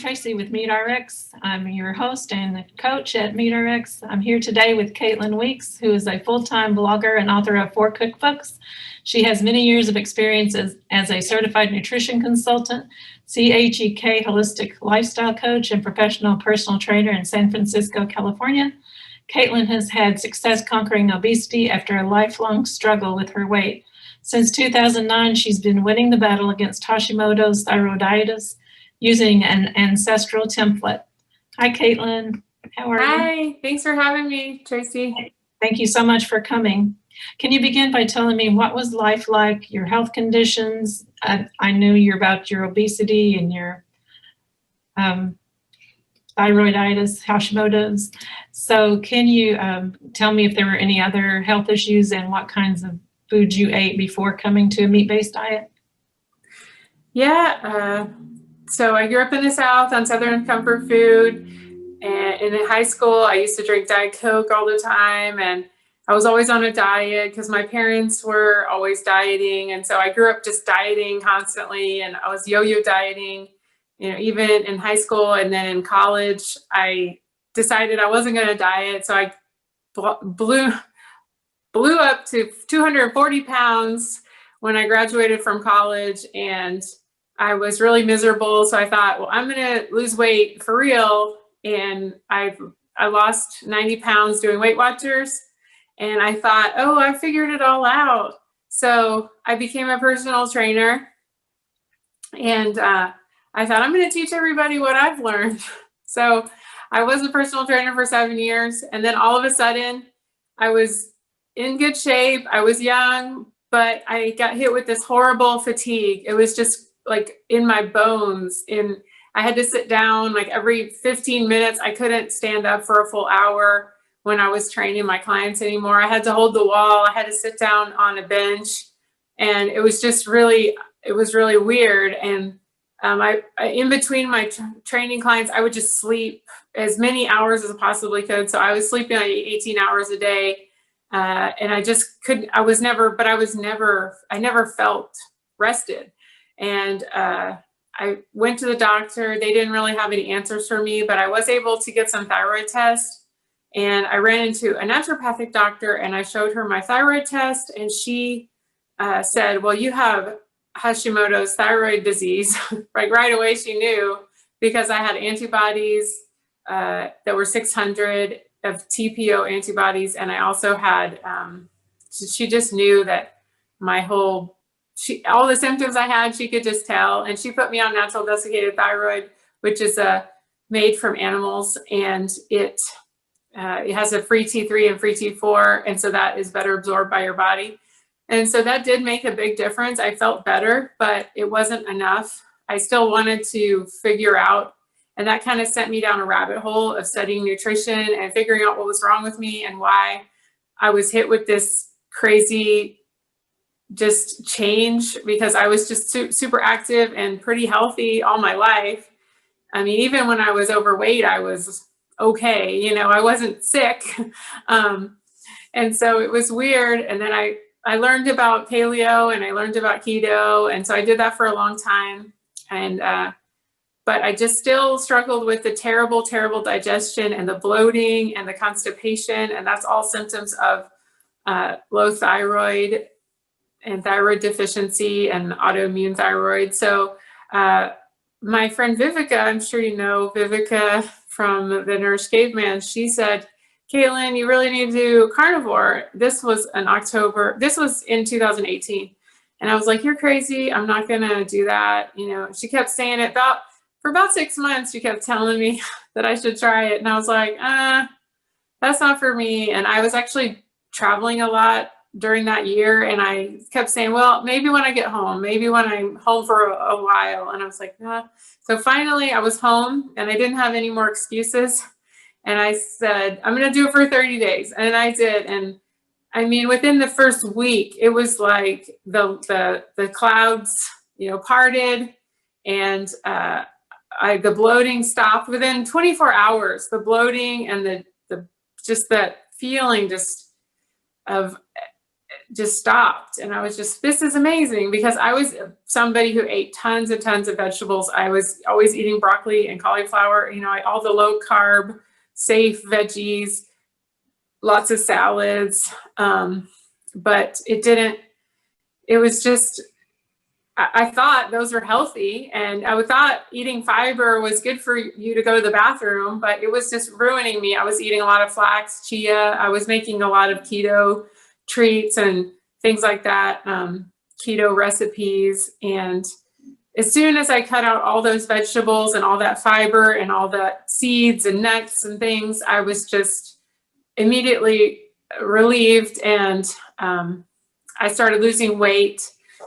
Tracy with MeatRx. I'm your host and coach at MeatRx. I'm here today with Caitlin Weeks, who is a full-time blogger and author of 4 cookbooks. She has many years of experience as a certified nutrition consultant, CHEK holistic lifestyle coach, and professional personal trainer in San Francisco, California. Caitlin has had success conquering obesity after a lifelong struggle with her weight. Since 2009, she's been winning the battle against Hashimoto's thyroiditis using an ancestral template. Hi, Caitlin. How are you? Hi, thanks for having me, Tracy. Thank you so much for coming. Can you begin by telling me what was life like, your health conditions? I knew about your obesity and your thyroiditis, Hashimoto's. So can you tell me if there were any other health issues and what kinds of foods you ate before coming to a meat-based diet? Yeah, so I grew up in the South on Southern comfort food, and in high school I used to drink Diet Coke all the time, and I was always on a diet because my parents were always dieting, and so I grew up just dieting constantly, and I was yo-yo dieting, even in high school. And then in college I decided I wasn't going to diet, so I blew up to 240 pounds when I graduated from college, and I was really miserable. So I thought, well, I'm going to lose weight for real. And I lost 90 pounds doing Weight Watchers. And I thought, oh, I figured it all out. So I became a personal trainer. And I thought, I'm going to teach everybody what I've learned. So I was a personal trainer for 7 years. And then all of a sudden, I was in good shape. I was young, but I got hit with this horrible fatigue. It was just like in my bones. I had to sit down like every 15 minutes. I couldn't stand up for a full hour when I was training my clients anymore. I had to hold the wall. I had to sit down on a bench, and it was just really weird. And I in between my training clients, I would just sleep as many hours as I possibly could. So I was sleeping like 18 hours a day. And I just couldn't, I never felt rested. And I went to the doctor. They didn't really have any answers for me, but I was able to get some thyroid tests. And I ran into a naturopathic doctor, and I showed her my thyroid test, and she said, well, you have Hashimoto's thyroid disease. Like right away she knew, because I had antibodies that were 600 of TPO antibodies. And I also had, she just knew that all the symptoms I had, she could just tell. And she put me on natural desiccated thyroid, which is made from animals, and it has a free T3 and free T4. And so that is better absorbed by your body. And so that did make a big difference. I felt better, but it wasn't enough. I still wanted to figure out, and that kind of sent me down a rabbit hole of studying nutrition and figuring out what was wrong with me and why I was hit with this crazy just change, because I was just super active and pretty healthy all my life. I mean, even when I was overweight, I was okay. I wasn't sick. And so it was weird. And then I learned about paleo, and I learned about keto. And so I did that for a long time. And, but I just still struggled with the terrible, terrible digestion and the bloating and the constipation. And that's all symptoms of low thyroid and thyroid deficiency and autoimmune thyroid. So my friend Vivica, I'm sure you know Vivica from the Nourished Caveman, she said, Caitlin, you really need to do carnivore. This was in 2018. And I was like, you're crazy. I'm not going to do that. She kept saying it for about 6 months. She kept telling me that I should try it. And I was like, that's not for me. And I was actually traveling a lot during that year. And I kept saying, well, maybe when I get home, maybe when I'm home for a while. And I was like, nah. So finally I was home, and I didn't have any more excuses. And I said, I'm going to do it for 30 days. And I did. And I mean, within the first week, it was like the clouds, parted, and the bloating stopped within 24 hours. The bloating and the just that feeling just of just stopped. And I was just, this is amazing, because I was somebody who ate tons and tons of vegetables. I was always eating broccoli and cauliflower, all the low carb, safe veggies, lots of salads. But it was just, I thought those were healthy, and I thought eating fiber was good for you to go to the bathroom, but it was just ruining me. I was eating a lot of flax, chia. I was making a lot of keto treats and things like that, keto recipes. And as soon as I cut out all those vegetables and all that fiber and all the seeds and nuts and things, I was just immediately relieved. And I started losing weight.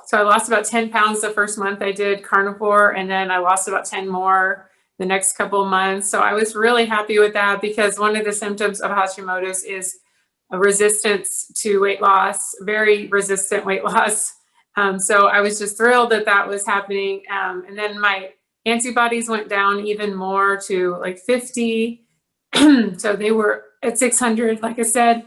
So I lost about 10 pounds the first month I did carnivore, and then I lost about 10 more the next couple of months. So I was really happy with that, because one of the symptoms of Hashimoto's is a resistance to weight loss, very resistant weight loss. So I was just thrilled that that was happening. And then my antibodies went down even more to like 50. So they were at 600, like I said.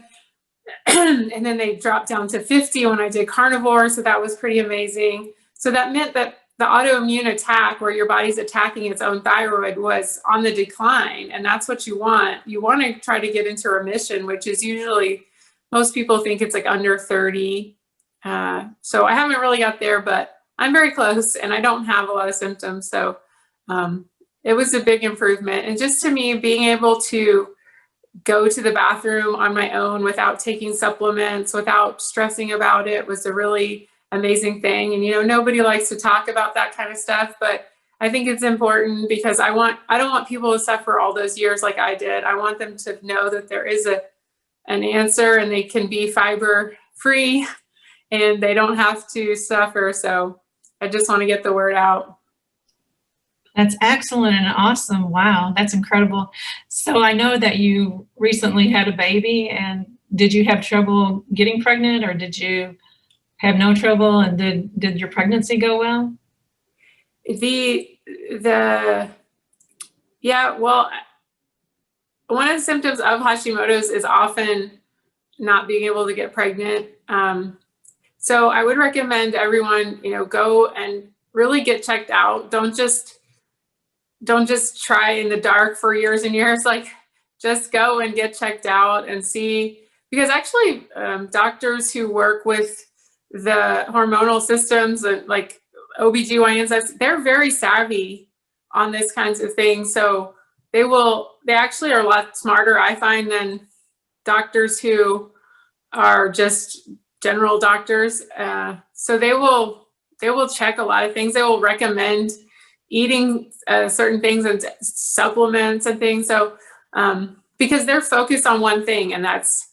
And then they dropped down to 50 when I did carnivore. So that was pretty amazing. So that meant that the autoimmune attack, where your body's attacking its own thyroid, was on the decline. And that's what you want. You want to try to get into remission, which is usually, most people think it's like under 30. So I haven't really got there, but I'm very close, and I don't have a lot of symptoms. So it was a big improvement. And just to me, being able to go to the bathroom on my own without taking supplements, without stressing about it, was a really amazing thing. And, nobody likes to talk about that kind of stuff, but I think it's important, because I don't want people to suffer all those years like I did. I want them to know that there is an answer, and they can be fiber free, and they don't have to suffer. So I just want to get the word out. That's excellent and awesome. Wow, that's incredible. So I know that you recently had a baby, and did you have trouble getting pregnant, or did you have no trouble? And did your pregnancy go well? Yeah, well, one of the symptoms of Hashimoto's is often not being able to get pregnant. So I would recommend everyone, go and really get checked out. Don't just try in the dark for years and years. Like, just go and get checked out and see, because actually doctors who work with the hormonal systems, and like OBGYNs, they're very savvy on this kinds of things. So they actually are a lot smarter, I find, than doctors who are just general doctors. So they will check a lot of things. They will recommend eating certain things and supplements and things. So because they're focused on one thing, and that's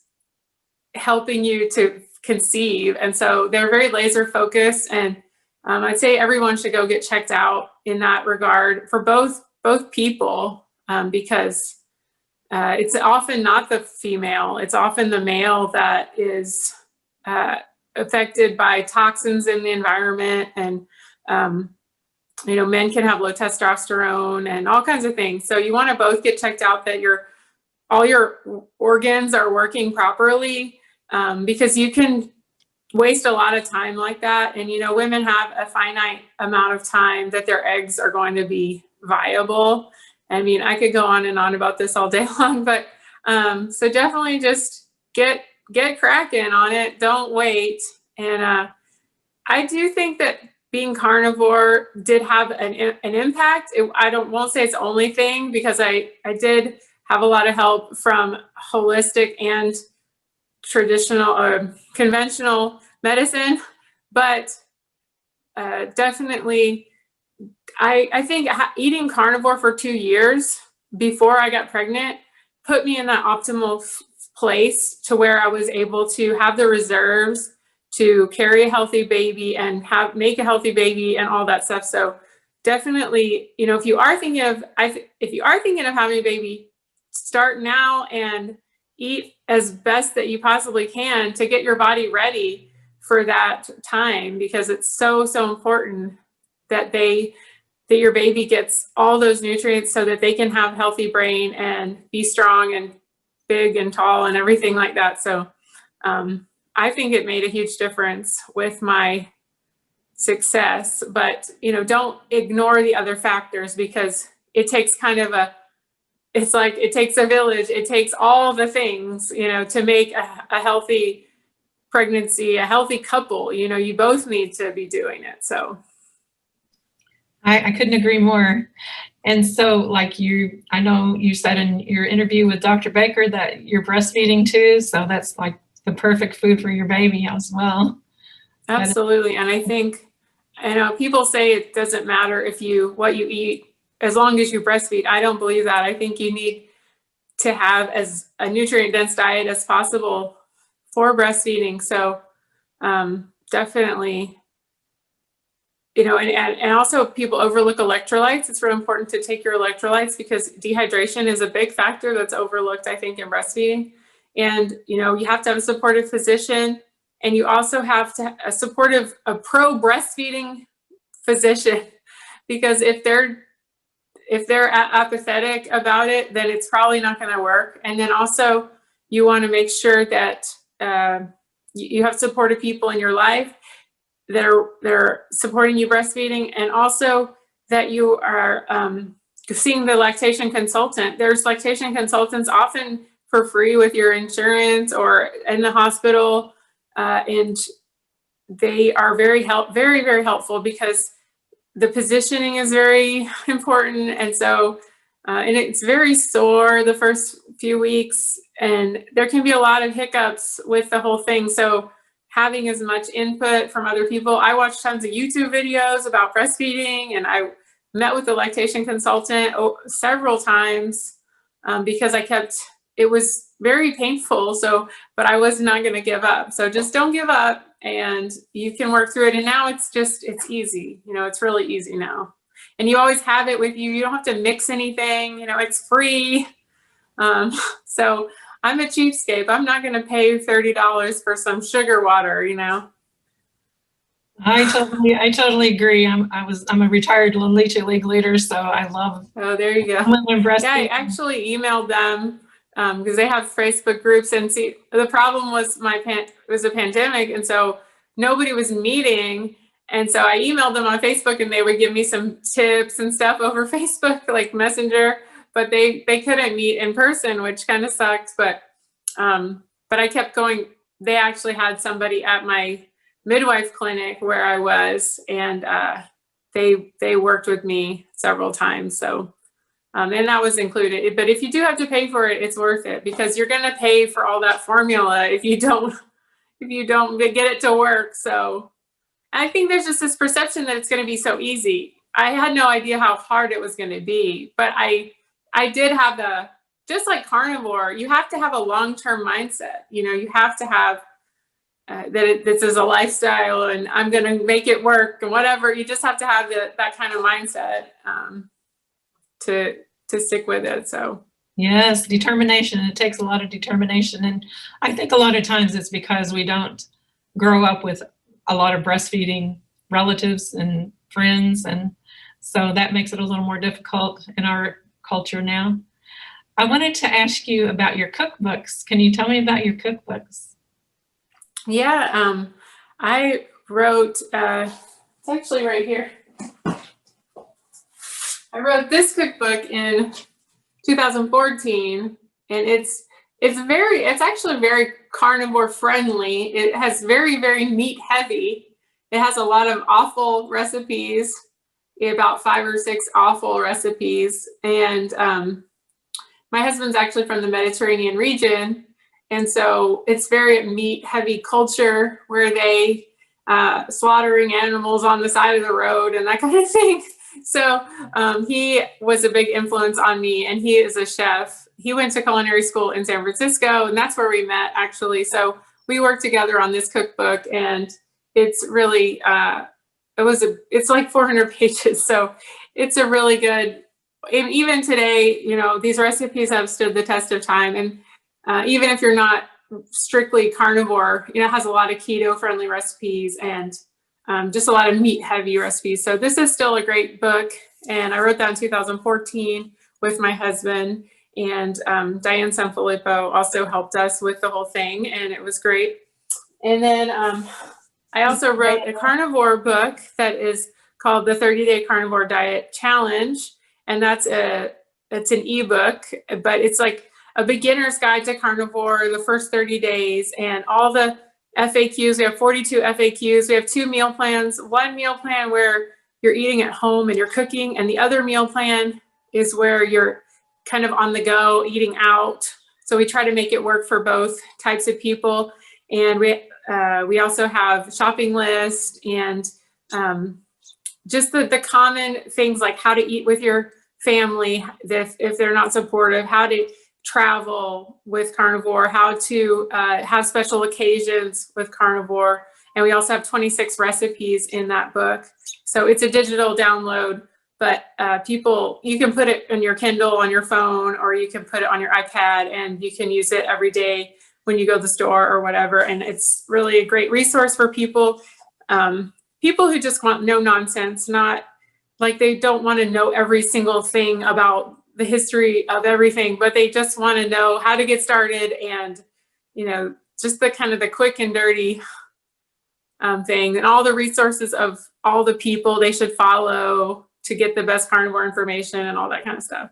helping you to conceive. And so they're very laser focused. And I'd say everyone should go get checked out in that regard for both people, because it's often not the female, it's often the male that is affected by toxins in the environment. And men can have low testosterone and all kinds of things. So you want to both get checked out, that all your organs are working properly, because you can waste a lot of time like that. And, women have a finite amount of time that their eggs are going to be viable. I mean, I could go on and on about this all day long, but so definitely just get cracking on it. Don't wait. And I do think that being carnivore did have an impact. Won't say it's the only thing, because I did have a lot of help from holistic and traditional or conventional medicine, but definitely I think eating carnivore for 2 years before I got pregnant put me in that optimal place to where I was able to have the reserves to carry a healthy baby and make a healthy baby and all that stuff. So definitely, if you are thinking of having a baby, start now and eat as best that you possibly can to get your body ready for that time, because it's so important that your baby gets all those nutrients so that they can have healthy brain and be strong and big and tall and everything like that. So I think it made a huge difference with my success. But, you know, don't ignore the other factors, because it takes it's like it takes a village. It takes all the things, you know, to make a healthy pregnancy, a healthy couple. You know, you both need to be doing it. So I couldn't agree more. And so, like I know you said in your interview with Dr. Baker that you're breastfeeding too. So that's like the perfect food for your baby as well. absolutely. And I think, you know, people say it doesn't matter what you eat as long as you breastfeed. I don't believe that. I think you need to have as a nutrient dense diet as possible for breastfeeding. So definitely, you know, and also people overlook electrolytes. It's really important to take your electrolytes, because dehydration is a big factor that's overlooked, I think, in breastfeeding. And, you know, you have to have a supportive physician, and you also have to have a pro breastfeeding physician, because if they're apathetic about it, then it's probably not going to work. And then also you want to make sure that you have supportive people in your life that are supporting you breastfeeding, and also that you are seeing the lactation consultant. There's lactation consultants often for free with your insurance or in the hospital, and they are very, very helpful, because the positioning is very important. And so, and it's very sore the first few weeks, and there can be a lot of hiccups with the whole thing. So having as much input from other people. I watched tons of YouTube videos about breastfeeding, and I met with the lactation consultant several times because it was very painful. So, but I was not going to give up. So just don't give up, and you can work through it. And now it's easy. You know, it's really easy now. And you always have it with you. You don't have to mix anything. You know, it's free. So I'm a cheapskate. I'm not going to pay $30 for some sugar water, you know. I totally agree. I'm a retired Leche League leader, so I love. Oh, there you go. Yeah, I actually emailed them because they have Facebook groups, and see, the problem was it was a pandemic, and so nobody was meeting. And so I emailed them on Facebook, and they would give me some tips and stuff over Facebook, like Messenger, but they couldn't meet in person, which kind of sucked. But I kept going. They actually had somebody at my midwife clinic where I was, and they worked with me several times. So, and that was included. But if you do have to pay for it, it's worth it, because you're going to pay for all that formula if you don't get it to work. So I think there's just this perception that it's going to be so easy. I had no idea how hard it was going to be, but I did have just like carnivore, you have to have a long-term mindset. You know, you have to have this is a lifestyle, and I'm going to make it work, and whatever. You just have to have that kind of mindset to stick with it. So yes, determination. It takes a lot of determination, and I think a lot of times it's because we don't grow up with a lot of breastfeeding relatives and friends, and so that makes it a little more difficult in our culture now. I wanted to ask you about your cookbooks. Can you tell me about your cookbooks? Yeah, I wrote, it's actually right here. I wrote this cookbook in 2014, and it's actually very carnivore friendly. It has very, very meat heavy. It has a lot of offal recipes, about 5 or 6 offal recipes. And my husband's actually from the Mediterranean region. And so it's very meat heavy culture, where they slaughtering animals on the side of the road and that kind of thing. So he was a big influence on me, and he is a chef. He went to culinary school in San Francisco, and that's where we met, actually. So we worked together on this cookbook, and it's really, it's like 400 pages. So it's a really good, even today, you know, these recipes have stood the test of time. And even if you're not strictly carnivore, you know, it has a lot of keto friendly recipes, and just a lot of meat heavy recipes. So this is still a great book. And I wrote that in 2014 with my husband, and Diane Sanfilippo also helped us with the whole thing, and it was great. And then I also wrote a carnivore book that is called the 30-Day Carnivore Diet Challenge. And it's an ebook, but it's like a beginner's guide to carnivore, the first 30 days, and all the FAQs. We have 42 FAQs. We have 2 meal plans. One meal plan where you're eating at home and you're cooking, and the other meal plan is where you're kind of on the go, eating out. So we try to make it work for both types of people. And we also have shopping list and just the common things like how to eat with your family if they're not supportive, how to travel with carnivore, how to have special occasions with carnivore. And we also have 26 recipes in that book. So it's a digital download, but you can put it in your Kindle on your phone, or you can put it on your iPad, and you can use it every day when you go to the store or whatever. And it's really a great resource for people who just want no nonsense, not like they don't want to know every single thing about the history of everything, but they just want to know how to get started, and just the kind of the quick and dirty thing, and all the resources of all the people they should follow to get the best carnivore information and all that kind of stuff.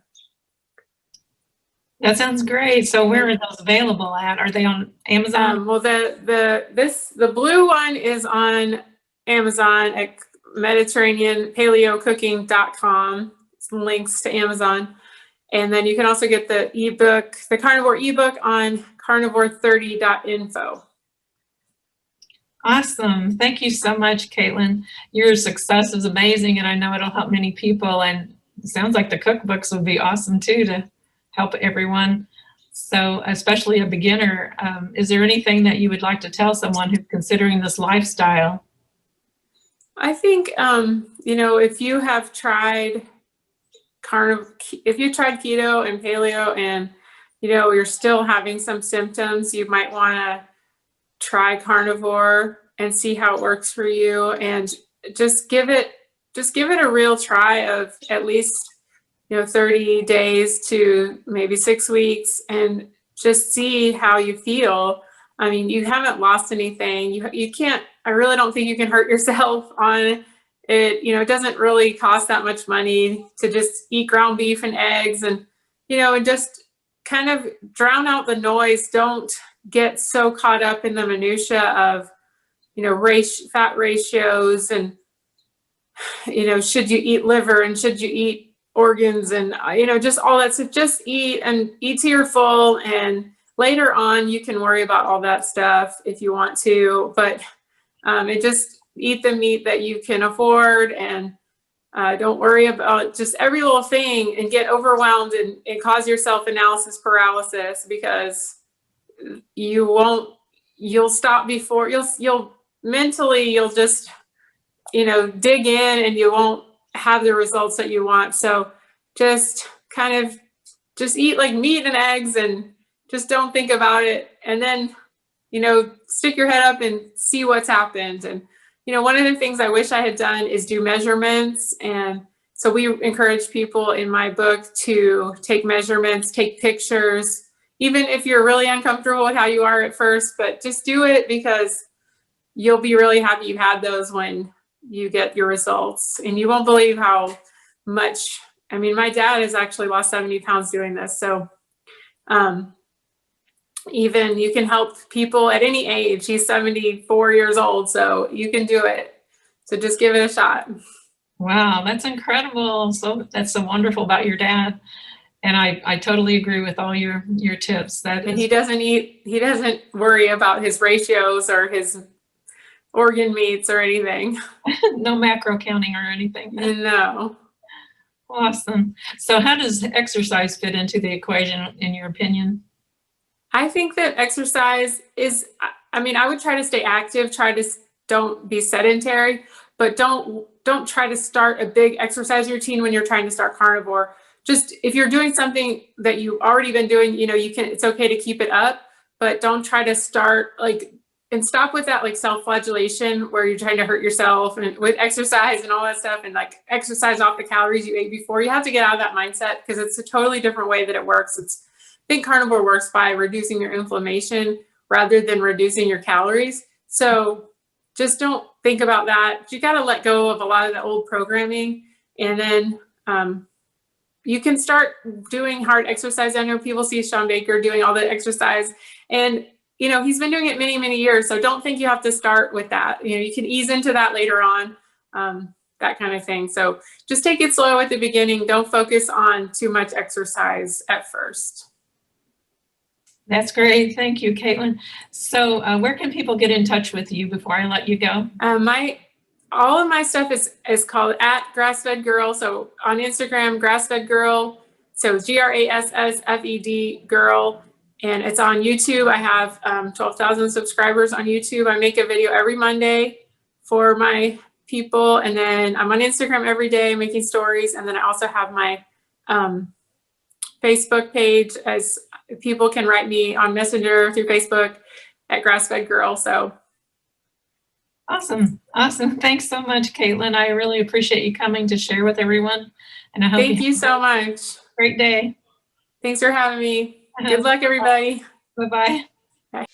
That sounds great. So where are those available at? Are they on Amazon? Well, the blue one is on Amazon at MediterraneanPaleoCooking.com. It's links to Amazon. And then you can also get the ebook, the carnivore ebook, on carnivore30.info. Awesome. Thank you so much, Caitlin. Your success is amazing, and I know it'll help many people. And it sounds like the cookbooks would be awesome too to help everyone. So especially a beginner, is there anything that you would like to tell someone who's considering this lifestyle? I think, if you have tried keto and paleo and, you're still having some symptoms, you might want to try carnivore and see how it works for you, and just give it a real try of at least 30 days to maybe 6 weeks, and just see how you feel. I mean, you haven't lost anything. You can't, I really don't think you can hurt yourself on it. It doesn't really cost that much money to just eat ground beef and eggs, and just kind of drown out the noise. Don't get so caught up in the minutia of fat ratios, and should you eat liver, and should you eat organs, and just all that stuff. Just eat, and eat till you're full, and later on you can worry about all that stuff if you want to, but just eat the meat that you can afford, and don't worry about just every little thing and get overwhelmed and cause yourself analysis paralysis, because you'll stop before you'll mentally, you'll just dig in, and you won't have the results that you want. So just kind of eat like meat and eggs, and just don't think about it, and then stick your head up and see what's happened. And one of the things I wish I had done is do measurements, and so we encourage people in my book to take measurements, take pictures, even if you're really uncomfortable with how you are at first, but just do it, because you'll be really happy you had those when you get your results. And you won't believe how much, my dad has actually lost 70 pounds doing this. So even you can help people at any age. He's 74 years old, so you can do it. So just give it a shot. Wow, that's incredible. So that's so wonderful about your dad. And I totally agree with all your tips. And he doesn't worry about his ratios or his organ meats or anything. No macro counting or anything. No. Awesome. So how does exercise fit into the equation, in your opinion? I think that exercise is, I would try to stay active, don't be sedentary, but don't try to start a big exercise routine when you're trying to start carnivore. Just if you're doing something that you've already been doing, it's okay to keep it up, but don't try to start and stop with that self-flagellation where you're trying to hurt yourself, and with exercise and all that stuff, and exercise off the calories you ate before. You have to get out of that mindset, because it's a totally different way that it works. I think carnivore works by reducing your inflammation rather than reducing your calories. So just don't think about that. You got to let go of a lot of the old programming, and then you can start doing hard exercise. I know people see ShawnBaker doing all the exercise, and he's been doing it many, many years. So don't think you have to start with that. You can ease into that later on, that kind of thing. So just take it slow at the beginning. Don't focus on too much exercise at first. That's great. Thank you, Caitlin. So where can people get in touch with you before I let you go? All of my stuff is called @GrassFedGirl. So on Instagram, GrassFedGirl. So GrassFed girl. And it's on YouTube. I have 12,000 subscribers on YouTube. I make a video every Monday for my people. And then I'm on Instagram every day making stories. And then I also have my Facebook page, as people can write me on Messenger through Facebook @GrassFedGirl. So awesome. Thanks so much, Caitlin. I really appreciate you coming to share with everyone. And I hope thank you so much. Great day. Thanks for having me. Good luck, everybody. Bye-bye. Bye.